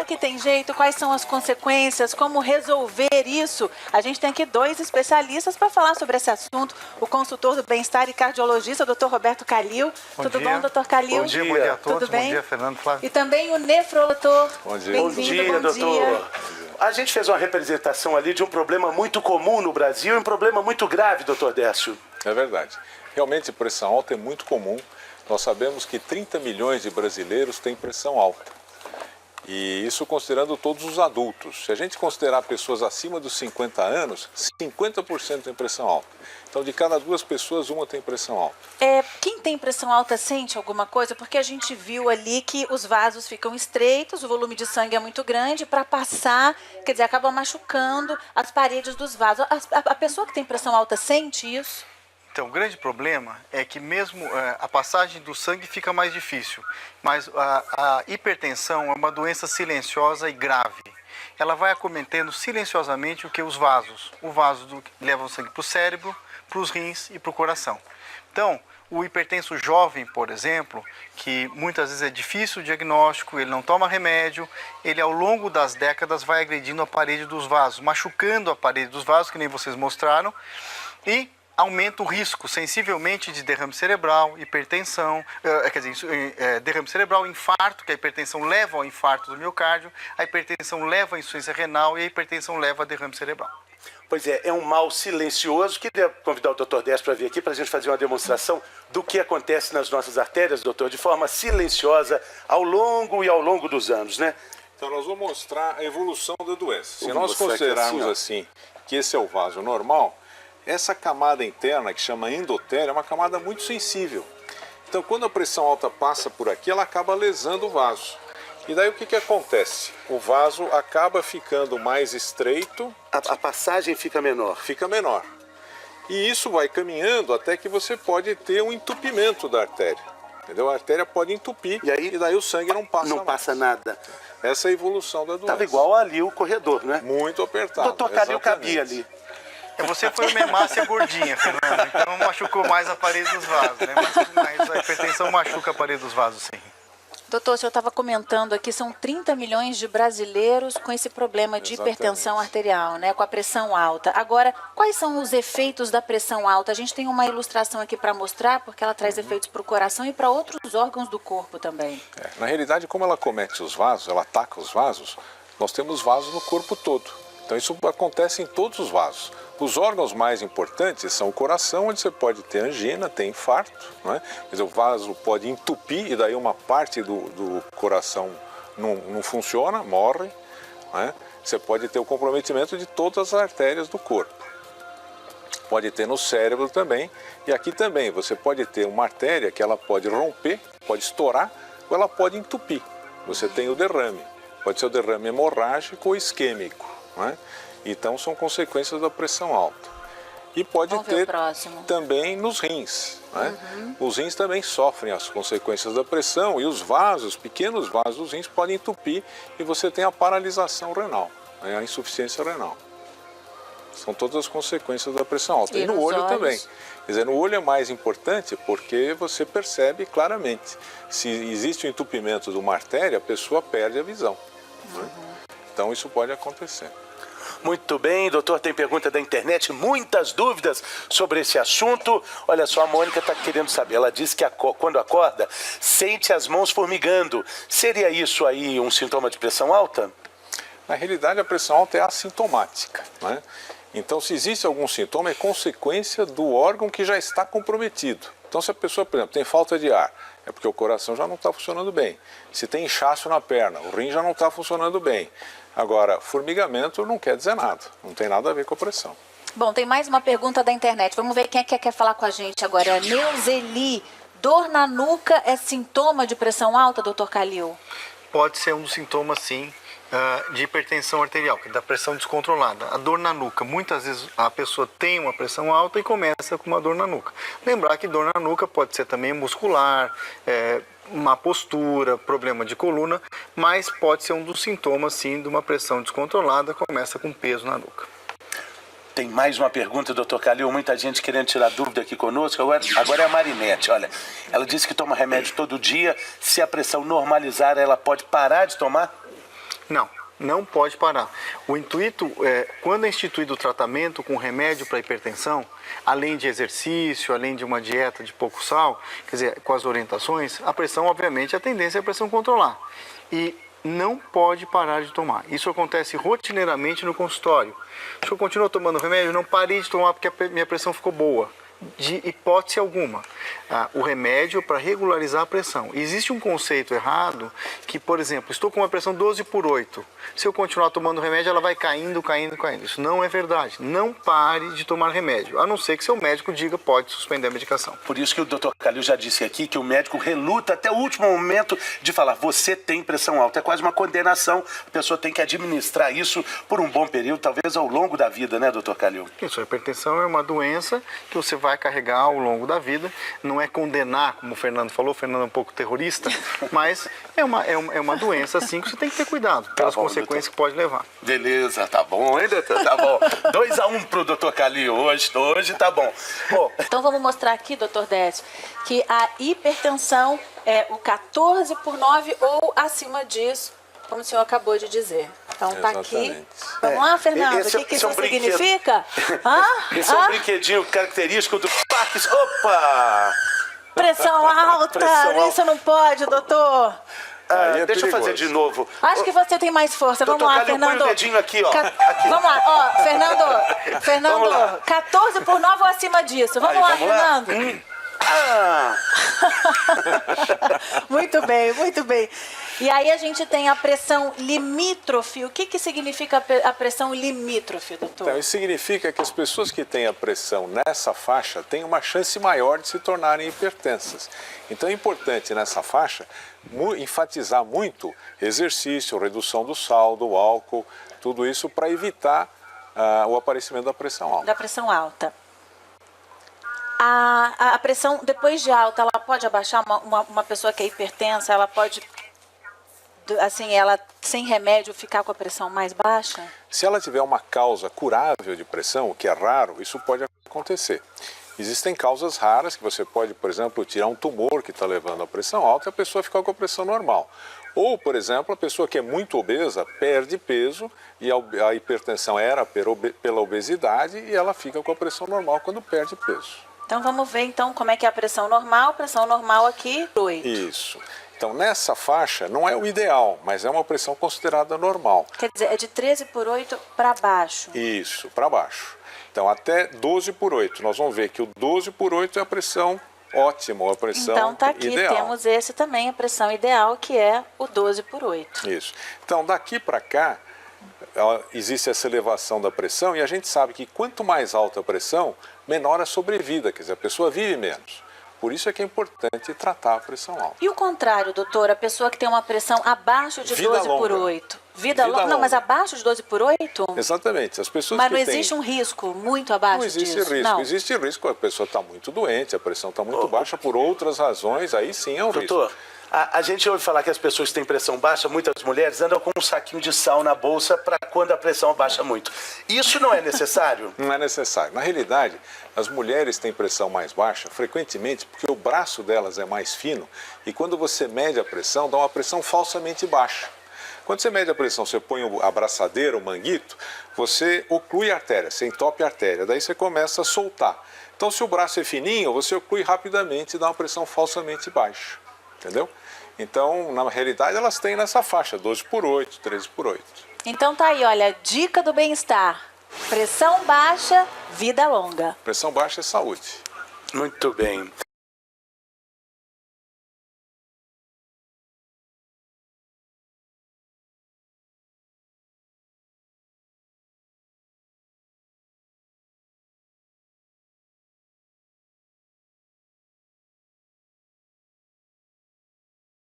que tem jeito? Quais são as consequências? Como resolver isso? A gente tem aqui dois especialistas para falar sobre esse assunto. O consultor do bem-estar e cardiologista, Dr. Roberto Calil. Tudo bom, Dr. Calil? Bom dia a todos. Tudo bem? Bom dia, Fernando, Flávio. E também o nefrolator. Bom dia. Bem-vindo, bom dia. A gente fez uma representação ali de um problema muito comum no Brasil e um problema muito grave, doutor Décio. É verdade. Realmente, pressão alta é muito comum. Nós sabemos que 30 milhões de brasileiros têm pressão alta. E isso considerando todos os adultos. Se a gente considerar pessoas acima dos 50 anos, 50% tem pressão alta. Então, de cada 2 pessoas, uma tem pressão alta. Quem tem pressão alta sente alguma coisa? Porque a gente viu ali que os vasos ficam estreitos, o volume de sangue é muito grande, para passar, quer dizer, acaba machucando as paredes dos vasos. A pessoa que tem pressão alta sente isso? Então, o grande problema é que mesmo a passagem do sangue fica mais difícil, mas a hipertensão é uma doença silenciosa e grave. Ela vai acometendo silenciosamente o que os vasos. O vaso leva o sangue para o cérebro, para os rins e para o coração. Então, o hipertenso jovem, por exemplo, que muitas vezes é difícil o diagnóstico, ele não toma remédio, ele ao longo das décadas vai agredindo a parede dos vasos, machucando a parede dos vasos, que nem vocês mostraram, e aumenta o risco sensivelmente de derrame cerebral, hipertensão, derrame cerebral, infarto, que a hipertensão leva ao infarto do miocárdio, a hipertensão leva à insuficiência renal e a hipertensão leva a derrame cerebral. Pois é um mal silencioso. Queria convidar o doutor Décio para vir aqui para a gente fazer uma demonstração do que acontece nas nossas artérias, doutor, de forma silenciosa ao longo dos anos, né? Então, nós vamos mostrar a evolução da doença. Se nós considerarmos assim, que esse é o vaso normal, essa camada interna, que chama endotélio, é uma camada muito sensível. Então, quando a pressão alta passa por aqui, ela acaba lesando o vaso. E daí o que acontece? O vaso acaba ficando mais estreito. A passagem fica menor. Fica menor. E isso vai caminhando até que você pode ter um entupimento da artéria. Entendeu? A artéria pode entupir e daí o sangue não passa Não passa nada. Essa é a evolução da doença. Estava igual ali o corredor, né? Muito apertado. O doutor Calil cabia ali. Você foi uma hemácia gordinha, Fernando, então machucou mais a parede dos vasos, né? Mas a hipertensão machuca a parede dos vasos, sim. Doutor, o senhor estava comentando aqui, são 30 milhões de brasileiros com esse problema de hipertensão arterial, né, com a pressão alta. Agora, quais são os efeitos da pressão alta? A gente tem uma ilustração aqui para mostrar, porque ela traz efeitos para o coração e para outros órgãos do corpo também. Na realidade, como ela comete os vasos, ela ataca os vasos, nós temos vasos no corpo todo. Então isso acontece em todos os vasos. Os órgãos mais importantes são o coração, onde você pode ter angina, ter infarto, não é? Quer dizer, o vaso pode entupir e daí uma parte do coração não funciona, morre, não é? Você pode ter o comprometimento de todas as artérias do corpo. Pode ter no cérebro também, e aqui também você pode ter uma artéria que ela pode romper, pode estourar, ou ela pode entupir. Você tem o derrame, pode ser o derrame hemorrágico ou isquêmico. É? Então são consequências da pressão alta. E pode ter também nos rins. Né? Os rins também sofrem as consequências da pressão e os vasos, pequenos vasos dos rins podem entupir e você tem a paralisação renal, né? A insuficiência renal. São todas as consequências da pressão alta. E no olho também. Quer dizer, no olho é mais importante porque você percebe claramente. Se existe um entupimento de uma artéria, a pessoa perde a visão. Né? Então isso pode acontecer. Muito bem, doutor, tem pergunta da internet, muitas dúvidas sobre esse assunto. Olha só, a Mônica está querendo saber, ela disse que quando acorda, sente as mãos formigando. Seria isso aí um sintoma de pressão alta? Na realidade, a pressão alta é assintomática, né? Então, se existe algum sintoma, é consequência do órgão que já está comprometido. Então, se a pessoa, por exemplo, tem falta de ar, é porque o coração já não está funcionando bem. Se tem inchaço na perna, o rim já não está funcionando bem. Agora, formigamento não quer dizer nada, não tem nada a ver com a pressão. Bom, tem mais uma pergunta da internet. Vamos ver quem é que quer falar com a gente agora. Neuzeli, dor na nuca é sintoma de pressão alta, doutor Calil? Pode ser um dos sintomas, sim, de hipertensão arterial, que é da pressão descontrolada. A dor na nuca, muitas vezes a pessoa tem uma pressão alta e começa com uma dor na nuca. Lembrar que dor na nuca pode ser também muscular, má postura, problema de coluna, mas pode ser um dos sintomas, sim, de uma pressão descontrolada, começa com peso na nuca. Tem mais uma pergunta, doutor Calil, muita gente querendo tirar dúvida aqui conosco. Agora é a Marinete, olha, ela disse que toma remédio todo dia, se a pressão normalizar, ela pode parar de tomar? Não pode parar. O intuito é, quando é instituído o tratamento com remédio para hipertensão, além de exercício, além de uma dieta de pouco sal, quer dizer, com as orientações, a pressão, obviamente, a tendência é a pressão controlar. E não pode parar de tomar. Isso acontece rotineiramente no consultório. Se eu continuo tomando remédio, não parei de tomar porque a minha pressão ficou boa. De hipótese alguma, o remédio para regularizar a pressão. Existe um conceito errado que, por exemplo, estou com uma pressão 12/8. Se eu continuar tomando remédio, ela vai caindo. Isso não é verdade. Não pare de tomar remédio, a não ser que seu médico diga pode suspender a medicação. Por isso que o Dr. Calil já disse aqui que o médico reluta até o último momento de falar, você tem pressão alta. É quase uma condenação. A pessoa tem que administrar isso por um bom período, talvez ao longo da vida, né, Dr. Calil? Isso, a hipertensão é uma doença que você vai carregar ao longo da vida. Não é condenar, como o Fernando falou, o Fernando é um pouco terrorista, mas é uma doença assim que você tem que ter cuidado pelas consequências que pode levar. Beleza, tá bom, hein, doutor? Tá bom. 2-1 pro Dr. Calil hoje tá bom. Bom, Então vamos mostrar aqui, doutor Décio, que a hipertensão é o 14/9 ou acima disso, como o senhor acabou de dizer. Então tá aqui. Exatamente. Vamos lá, Fernando, o que isso significa? Esse é um brinquedinho característico do parque. Opa! Pressão alta! Isso não pode, doutor. Aí é Deixa eu fazer perigoso. de novo. Acho que você tem mais força. Vamos lá, Calil, põe Fernando. o dedinho aqui, ó. Aqui. Vamos lá, ó, Fernando, Vamos lá. 14/9 ou acima disso. Vamos Aí, lá, vamos lá. Fernando. Ah! Muito bem, muito bem. E aí a gente tem a pressão limítrofe. O que significa a pressão limítrofe, doutor? Então, isso significa que as pessoas que têm a pressão nessa faixa têm uma chance maior de se tornarem hipertensas. Então é importante nessa faixa enfatizar muito exercício, redução do sal, do álcool, tudo isso para evitar o aparecimento da pressão alta. Da pressão alta. A pressão, depois de alta, ela pode abaixar? Uma pessoa que é hipertensa, ela pode, assim, ela sem remédio ficar com a pressão mais baixa? Se ela tiver uma causa curável de pressão, o que é raro, isso pode acontecer. Existem causas raras que você pode, por exemplo, tirar um tumor que está levando a pressão alta e a pessoa ficar com a pressão normal. Ou, por exemplo, a pessoa que é muito obesa perde peso e a hipertensão era pela obesidade e ela fica com a pressão normal quando perde peso. Então vamos ver então como é que é a pressão normal aqui, 8. Isso. Então nessa faixa não é o ideal, mas é uma pressão considerada normal. Quer dizer, é de 13/8 para baixo. Isso, para baixo. Então até 12/8. Nós vamos ver que o 12/8 é a pressão ótima, ou a pressão Então tá aqui, ideal. temos esse também, a pressão ideal, que é o 12/8. Isso. Então daqui para cá existe essa elevação da pressão e a gente sabe que quanto mais alta a pressão, menor a sobrevida, quer dizer, a pessoa vive menos. Por isso é que é importante tratar a pressão alta. E o contrário, doutor, a pessoa que tem uma pressão abaixo de Vida 12/8. Vida longa. Não, longa. mas abaixo de 12/8? Exatamente. As pessoas Mas que não têm... existe um risco muito abaixo Não existe disso? risco. Não. Existe risco, a pessoa está muito doente, a pressão está muito baixa por outras razões, aí sim é um Doutor, risco. a gente ouve falar que as pessoas que têm pressão baixa, muitas mulheres andam com um saquinho de sal na bolsa para quando a pressão baixa muito. Isso não é necessário? Não é necessário. Na realidade, as mulheres têm pressão mais baixa frequentemente porque o braço delas é mais fino e quando você mede a pressão, dá uma pressão falsamente baixa. Quando você mede a pressão, você põe a braçadeira, o manguito, você oclui a artéria, você entope a artéria, daí você começa a soltar. Então, se o braço é fininho, você oclui rapidamente e dá uma pressão falsamente baixa, entendeu? Então, na realidade, elas têm nessa faixa, 12/8, 13/8. Então tá aí, olha, dica do bem-estar. Pressão baixa, vida longa. Pressão baixa é saúde. Muito bem.